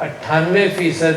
98%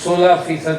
16%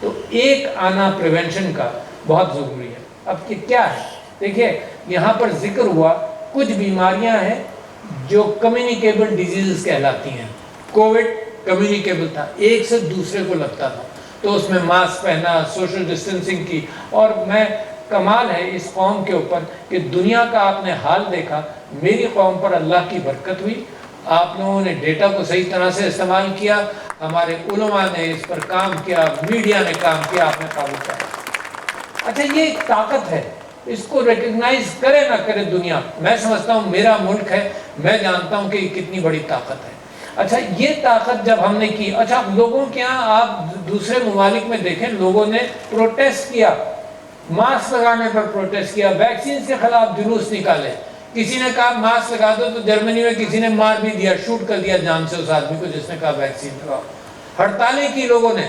تو ایک آنا پریونشن کا بہت ضروری ہے. اب یہ کیا ہے؟ دیکھیے یہاں پر ذکر ہوا کچھ بیماریاں ہیں جو کمیونیکیبل ڈیزیز کہلاتی ہیں. کووڈ کمیونیکیبل تھا، ایک سے دوسرے کو لگتا تھا، تو اس میں ماسک پہنا، سوشل ڈسٹینسنگ کی. اور میں کمال ہے اس قوم کے اوپر کہ دنیا کا آپ نے حال دیکھا، میری قوم پر اللہ کی برکت ہوئی. آپ لوگوں نے ڈیٹا کو صحیح طرح سے استعمال کیا، ہمارے علماء نے اس پر کام کیا، میڈیا نے کام کیا، آپ نے قابو پایا. اچھا یہ ایک طاقت ہے، اس کو ریکگنائز کرے نہ کرے دنیا، میں سمجھتا ہوں میرا ملک ہے، میں جانتا ہوں کہ یہ کتنی بڑی طاقت ہے. اچھا یہ طاقت جب ہم نے کی، اچھا لوگوں کے یہاں آپ دوسرے ممالک میں دیکھیں، لوگوں نے پروٹیسٹ کیا، ماسک لگانے پر پروٹیسٹ کیا، ویکسین کے خلاف جلوس نکالے. کسی نے کہا ماسک لگا دو تو جرمنی میں کسی نے مار بھی دیا، شوٹ کر دیا جان سے اس آدمی کو جس نے کہا ویکسین لگاؤ. ہڑتالیں کی لوگوں نے،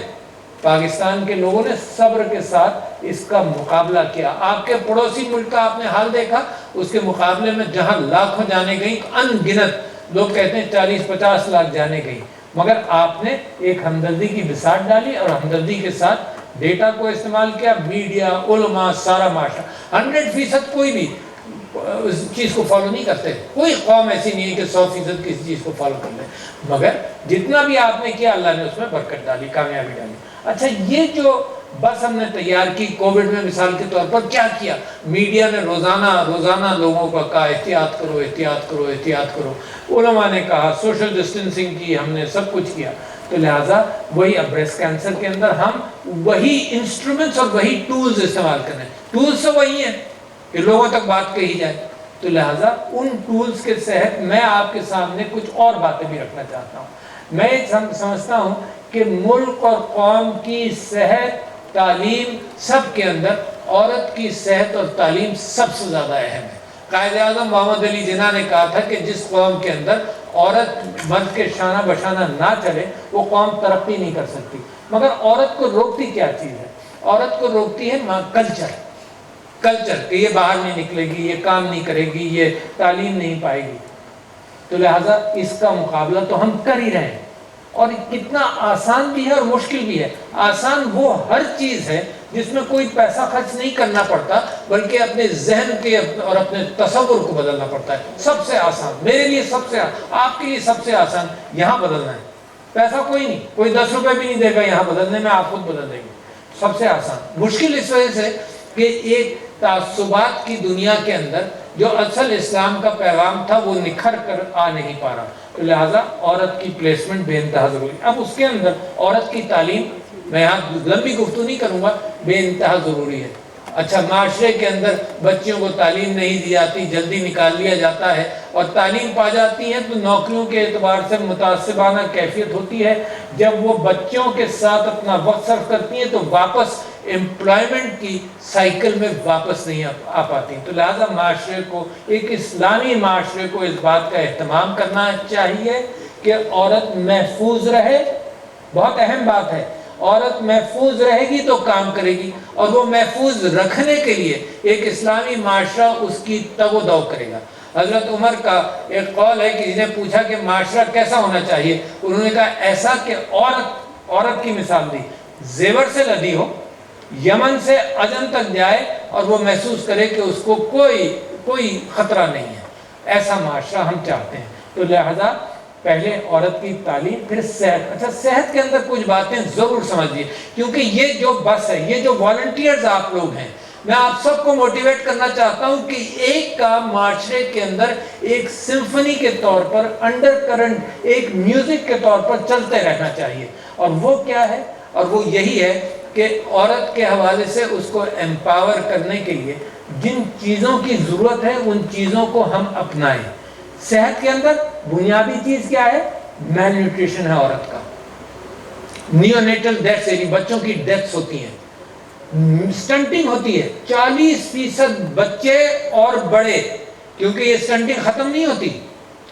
پاکستان کے لوگوں نے صبر کے ساتھ اس کا مقابلہ کیا. آپ کے پڑوسی ملک کا آپ نے حال دیکھا، اس کے مقابلے میں جہاں لاکھوں جانے گئیں، ان گنت لوگ کہتے ہیں 40-50 لاکھ جانے گئی، مگر آپ نے ایک ہمدردی کی بساط ڈالی اور ہمدردی کے ساتھ ڈیٹا کو استعمال کیا. میڈیا، علماء، سارا معاشرہ 100% کوئی بھی اس چیز کو فالو نہیں کرتے. کوئی قوم ایسی نہیں ہے کہ 100% کسی چیز کو فالو کر لے، مگر جتنا بھی آپ نے کیا اللہ نے اس میں برکت ڈالی، کامیابی ڈالی. اچھا یہ جو بس ہم نے تیار کی کووڈ میں مثال کے طور پر کیا کیا، میڈیا نے روزانہ لوگوں کو کہا احتیاط کرو احتیاط کرو احتیاط کرو. علماء نے کہا، سوشل ڈسٹینسنگ کی، ہم نے سب کچھ کیا. تو لہٰذا وہی اب بریسٹ کینسر کے اندر ہم وہی انسٹرومنٹس اور وہی ٹولز استعمال کریں. ٹولز تو وہی ہیں کہ لوگوں تک بات کہی جائے. تو لہٰذا ان ٹولز کے تحت میں آپ کے سامنے کچھ اور باتیں بھی رکھنا چاہتا ہوں. میں سمجھتا ہوں کہ ملک اور قوم کی صحت، تعلیم، سب کے اندر عورت کی صحت اور تعلیم سب سے زیادہ اہم ہے. قائد اعظم محمد علی جناح نے کہا تھا کہ جس قوم کے اندر عورت مرد کے شانہ بشانہ نہ چلے وہ قوم ترقی نہیں کر سکتی. مگر عورت کو روکتی کیا چیز ہے؟ عورت کو روکتی ہے کلچر کہ یہ باہر نہیں نکلے گی، یہ کام نہیں کرے گی، یہ تعلیم نہیں پائے گی. تو لہٰذا اس کا مقابلہ تو ہم کر ہی رہے ہیں، اور کتنا آسان بھی ہے اور مشکل بھی ہے. آسان وہ ہر چیز ہے جس میں کوئی پیسہ خرچ نہیں کرنا پڑتا، بلکہ اپنے ذہن کے اور اپنے تصور کو بدلنا پڑتا ہے. سب سے آسان میرے لیے، سب سے آپ کے لیے سب سے آسان یہاں بدلنا ہے. پیسہ کوئی نہیں، کوئی 10 روپے بھی نہیں دے گا یہاں بدلنے میں، آپ خود بدل دیں گے. سب سے آسان. مشکل اس وجہ سے کہ ایک تعصبات کی دنیا کے اندر جو اصل اسلام کا پیغام تھا وہ نکھر کر آ نہیں پا رہا. تو لہٰذا عورت کی پلیسمنٹ بے انتہا ضروری. اب اس کے اندر عورت کی تعلیم، میں یہاں لمبی گفتگو نہیں کروں گا، بے انتہا ضروری ہے. اچھا معاشرے کے اندر بچیوں کو تعلیم نہیں دی جاتی، جلدی نکال لیا جاتا ہے، اور تعلیم پا جاتی ہیں تو نوکریوں کے اعتبار سے متعصبانہ کیفیت ہوتی ہے. جب وہ بچوں کے ساتھ اپنا وقت صرف کرتی ہیں تو واپس امپلائمنٹ کی سائیکل میں واپس نہیں آ پاتی. تو لہٰذا معاشرے کو، ایک اسلامی معاشرے کو اس بات کا اہتمام کرنا چاہیے کہ عورت محفوظ رہے. بہت اہم بات ہے، عورت محفوظ رہے گی تو کام کرے گی، اور وہ محفوظ رکھنے کے لیے ایک اسلامی معاشرہ اس کی تگ و دو کرے گا. حضرت عمر کا ایک قول ہے، کسی نے پوچھا کہ معاشرہ کیسا ہونا چاہیے، انہوں نے کہا ایسا کہ عورت کی مثال دی، زیور سے لدی ہو، یمن سے عجم تک جائے اور وہ محسوس کرے کہ اس کو کوئی خطرہ نہیں ہے. ایسا معاشرہ ہم چاہتے ہیں. تو لہذا پہلے عورت کی تعلیم، پھر صحت. اچھا صحت کے اندر کچھ باتیں ضرور سمجھیے، کیونکہ یہ جو بس ہے، یہ جو والنٹیئرز آپ لوگ ہیں، میں آپ سب کو موٹیویٹ کرنا چاہتا ہوں کہ ایک کام معاشرے کے اندر ایک سمفنی کے طور پر، انڈر کرنٹ ایک میوزک کے طور پر چلتے رہنا چاہیے. اور وہ کیا ہے؟ اور وہ یہی ہے کہ عورت کے حوالے سے اس کو امپاور کرنے کے لیے جن چیزوں کی ضرورت ہے ان چیزوں کو ہم اپنائیں. صحت کے اندر بنیادی چیز کیا ہے؟ میل نیوٹریشن ہے عورت کا. نیونیٹل ڈیتھس، یعنی بچوں کی ڈیتھس ہوتی ہیں، سٹنٹنگ ہوتی ہے. 40% بچے اور بڑے، کیونکہ یہ سٹنٹنگ ختم نہیں ہوتی،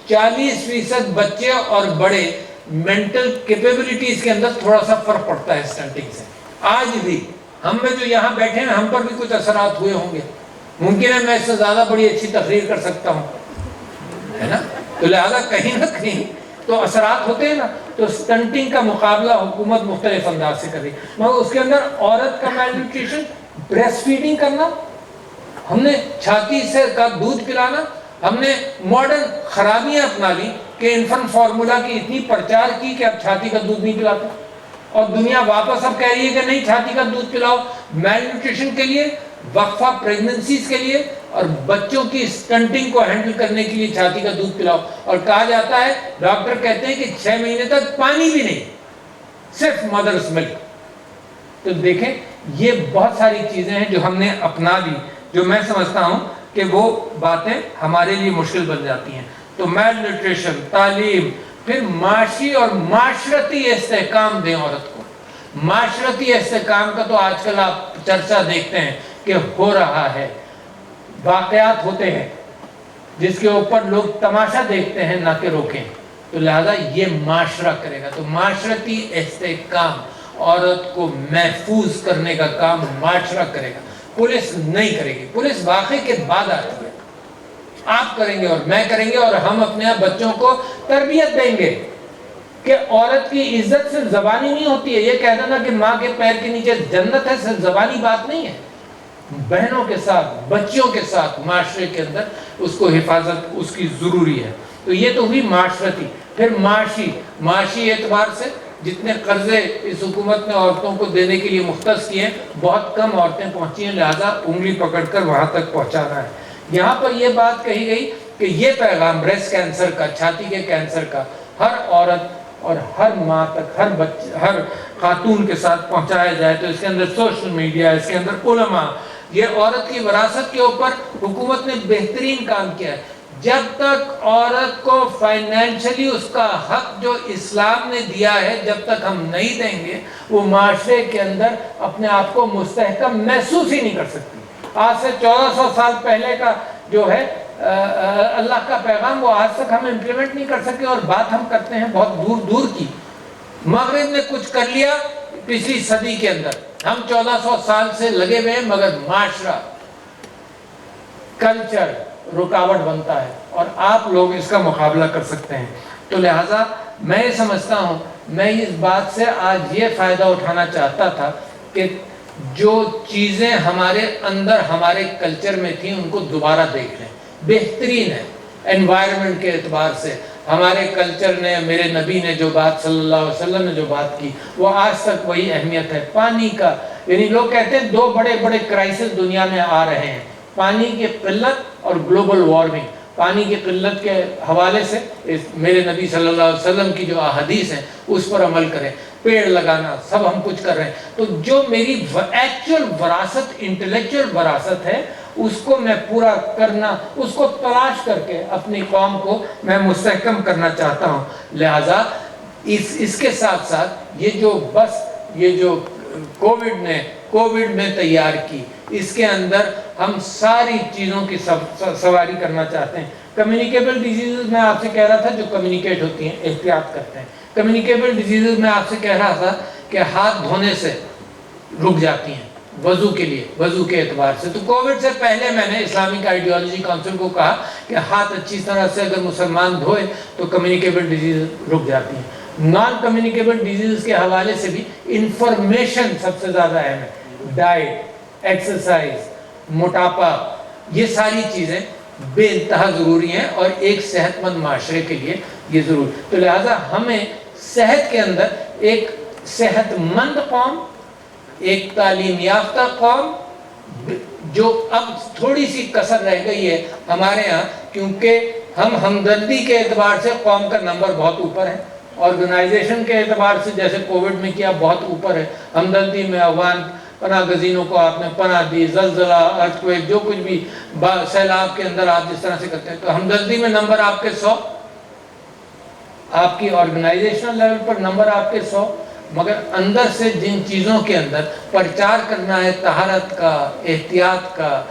40% بچے اور بڑے مینٹل کیپیبلٹیز کے اندر تھوڑا سا فرق پڑتا ہے سٹنٹنگ سے. آج بھی ہم میں جو یہاں بیٹھے ہیں، ہم پر بھی کچھ اثرات ہوئے ہوں گے. ممکن ہے میں اس سے زیادہ بڑی اچھی تقریر کر سکتا ہوں، ہے نا. تو لہذا کہیں نہ کہیں تو اثرات ہوتے ہیں نا. تو سٹنٹنگ کا مقابلہ حکومت مختلف انداز سے کر رہی ہے، مگر اس کے اندر عورت کا میل نیوٹریشن، بریسٹ فیڈنگ کرنا، ہم نے چھاتی سے کا دودھ پلانا، ہم نے ماڈرن خرابیاں اپنا لی کہ انفنٹ فارمولا کی اتنی پرچار کی کہ اب چھاتی کا دودھ نہیں پلاتے، اور دنیا واپس اب کہہ رہی ہے کہ نہیں چھاتی کا دودھ پلاؤ میل نیوٹریشن کے لیے، وقفہ پریگننسیز کے لیے، اور بچوں کی سٹنٹنگ کو ہینڈل کرنے کے لیے چھاتی کا دودھ پلاؤ. اور کہا جاتا ہے، ڈاکٹر کہتے ہیں کہ 6 مہینے تک پانی بھی نہیں، صرف مدرس ملک. تو دیکھیں یہ بہت ساری چیزیں ہیں جو ہم نے اپنا لی، جو میں سمجھتا ہوں کہ وہ باتیں ہمارے لیے مشکل بن جاتی ہیں. تو میل نیوٹریشن، تعلیم، پھر معاشی اور معاشرتی استحکام دیں عورت کو. معاشرتی استحکام کا تو آج کل آپ چرچا دیکھتے ہیں کہ ہو رہا ہے، واقعات ہوتے ہیں جس کے اوپر لوگ تماشا دیکھتے ہیں نہ کہ روکیں. تو لہذا یہ معاشرہ کرے گا. تو معاشرتی استحکام، عورت کو محفوظ کرنے کا کام معاشرہ کرے گا، پولیس نہیں کرے گی. پولیس واقعے کے بعد آتی ہے، آپ کریں گے اور میں کریں گے، اور ہم اپنے بچوں کو تربیت دیں گے کہ عورت کی عزت صرف زبانی نہیں ہوتی ہے. یہ کہہ دینا کہ ماں کے پیر کے نیچے جنت ہے صرف زبانی بات نہیں ہے. بہنوں کے ساتھ، بچوں کے ساتھ معاشرے کے اندر اس کو حفاظت اس کی ضروری ہے. تو یہ تو ہوئی معاشرتی. پھر معاشی اعتبار سے جتنے قرضے اس حکومت نے عورتوں کو دینے کے لیے مختص کیے ہیں، بہت کم عورتیں پہنچی ہیں، لہذا انگلی پکڑ کر وہاں تک پہنچانا ہے. یہاں پر یہ بات کہی گئی کہ یہ پیغام بریسٹ کینسر کا، چھاتی کے کینسر کا، ہر عورت اور ہر ماں تک، ہر خاتون کے ساتھ پہنچایا جائے. تو اس کے اندر سوشل میڈیا، اس کے اندر علماء، یہ عورت کی وراثت کے اوپر حکومت نے بہترین کام کیا ہے. جب تک عورت کو فائنینشلی اس کا حق جو اسلام نے دیا ہے جب تک ہم نہیں دیں گے، وہ معاشرے کے اندر اپنے آپ کو مستحکم محسوس ہی نہیں کر سکتی. آج سے 1400 سال پہلے کا جو ہے اللہ کا پیغام، وہ آج تک ہم امپلیمنٹ نہیں کر سکے، اور بات ہم کرتے ہیں بہت دور دور کی. مغرب نے کچھ کر لیا پچھلی صدی کے اندر، ہم 1400 سال سے لگے ہوئے ہیں، مگر معاشرہ، کلچر رکاوٹ بنتا ہے، اور آپ لوگ اس کا مقابلہ کر سکتے ہیں. تو لہٰذا میں یہ سمجھتا ہوں، میں اس بات سے آج یہ فائدہ اٹھانا چاہتا تھا کہ جو چیزیں ہمارے اندر ہمارے کلچر میں تھیں ان کو دوبارہ دیکھ لیں. بہترین ہے انوائرمنٹ کے اعتبار سے. ہمارے کلچر نے، میرے نبی نے جو بات، صلی اللہ علیہ وسلم نے جو بات کی، وہ آج تک وہی اہمیت ہے. پانی کا، یعنی لوگ کہتے ہیں 2 بڑے بڑے کرائسس دنیا میں آ رہے ہیں، پانی کی قلت اور گلوبل وارمنگ. پانی کی قلت کے حوالے سے میرے نبی صلی اللہ علیہ وسلم کی جو احادیث ہیں اس پر عمل کریں. پیڑ لگانا، سب ہم کچھ کر رہے ہیں. تو جو میری ایکچوئل وراثت، انٹلیکچوئل وراثت ہے، اس کو میں پورا کرنا، اس کو تلاش کر کے اپنی قوم کو میں مستحکم کرنا چاہتا ہوں. لہٰذا اس کے ساتھ ساتھ یہ جو کووڈ میں تیار کی، اس کے اندر ہم ساری چیزوں کی سواری کرنا چاہتے ہیں. کمیونیکیبل ڈیزیزز میں آپ سے کہہ رہا تھا، جو کمیونیکیٹ ہوتی ہیں، احتیاط کرتے ہیں. کمیونیکیبل ڈیزیزز میں آپ سے کہہ رہا تھا کہ ہاتھ دھونے سے رک جاتی ہیں، وضو کے لیے، وضو کے اعتبار سے. تو کووڈ سے پہلے میں نے اسلامک آئیڈیالوجی کونسل کو کہا کہ ہاتھ اچھی طرح سے اگر مسلمان دھوئے تو کمیونیکیبل ڈیزیز رک جاتی ہیں. نان کمیونیکیبل ڈیزیز کے حوالے سے بھی انفارمیشن سب سے زیادہ اہم ہے. ڈائٹ، ایکسرسائز، موٹاپا، یہ ساری چیزیں بے انتہا ضروری ہیں، اور ایک صحت مند معاشرے کے لیے یہ ضروری. تو لہٰذا ہمیں صحت کے اندر ایک صحت مند قوم، ایک تعلیم یافتہ قوم، جو اب تھوڑی سی کسر رہ گئی ہے ہمارے ہاں، کیونکہ ہم ہمدردی کے اعتبار سے قوم کا نمبر بہت اوپر ہے، آرگنائزیشن کے اعتبار سے جیسے کووڈ میں کیا بہت اوپر ہے. ہمدردی میں افغان پناہ گزینوں کو آپ نے پناہ دی، زلزلہ، ارتھکویک، جو کچھ بھی سیلاب کے اندر آپ جس طرح سے کرتے ہیں. تو ہمدردی میں نمبر آپ کے 100، آپ کی آرگنائزیشنل لیول پر نمبر آپ کے 100، مگر اندر سے جن چیزوں کے اندر پرچار کرنا ہے، طہارت کا، احتیاط کا،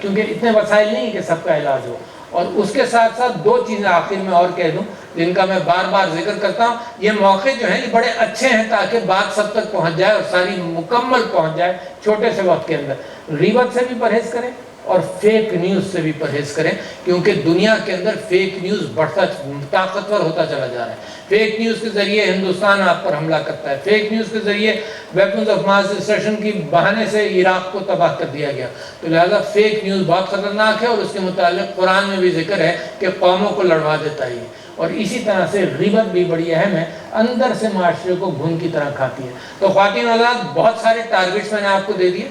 کیونکہ اتنے وسائل نہیں کہ سب کا علاج ہو. اور اس کے ساتھ ساتھ 2 چیزیں آخر میں اور کہہ دوں جن کا میں بار بار ذکر کرتا ہوں. یہ موقع جو ہیں یہ بڑے اچھے ہیں تاکہ بات سب تک پہنچ جائے اور ساری مکمل پہنچ جائے چھوٹے سے وقت کے اندر. غیبت سے بھی پرہیز کریں، اور فیک نیوز سے بھی پرہیز کریں، کیونکہ دنیا کے اندر فیک نیوز بڑھتا طاقتور ہوتا چلا جا رہا ہے۔ فیک نیوز کے ذریعے ہندوستان آپ پر حملہ کرتا ہے، فیک نیوز کے ذریعے ویپنز آف ماس ڈسٹرکشن کی بہانے سے عراق کو تباہ کر دیا گیا۔ تو لہذا فیک نیوز بہت خطرناک ہے، اور اس کے متعلق قرآن میں بھی ذکر ہے کہ قوموں کو لڑوا دیتا ہے۔ اور اسی طرح سے غیبت بھی بڑی اہم ہے، اندر سے معاشرے کو گھن کی طرح کھاتی ہے۔ تو خواتین حضرات، بہت سارے ٹارگٹس میں نے آپ کو دے دیے،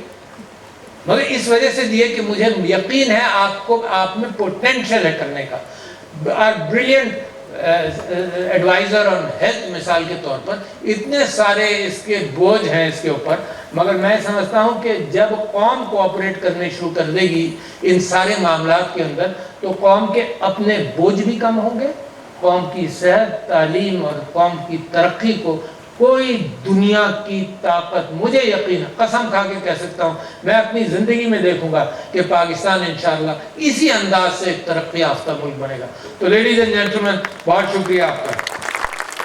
مگر اس وجہ سے دیے کہ مجھے یقین ہے آپ میں پوٹینشل ہے کرنے کا۔ بریلینٹ ایڈوائزر آن ہیلتھ مثال کے طور پر، اتنے سارے اس کے بوجھ ہیں اس کے اوپر، مگر میں سمجھتا ہوں کہ جب قوم کوآپریٹ کرنے شروع کر دے گی ان سارے معاملات کے اندر، تو قوم کے اپنے بوجھ بھی کم ہوں گے، قوم کی صحت، تعلیم اور قوم کی ترقی کو کوئی دنیا کی طاقت، مجھے یقین ہے، قسم کھا کے کہہ سکتا ہوں، میں اپنی زندگی میں دیکھوں گا کہ پاکستان انشاءاللہ اسی انداز سے ایک ترقی یافتہ ملک بنے گا۔ تو لیڈیز اینڈ جینٹلمین، بہت شکریہ آپ کا۔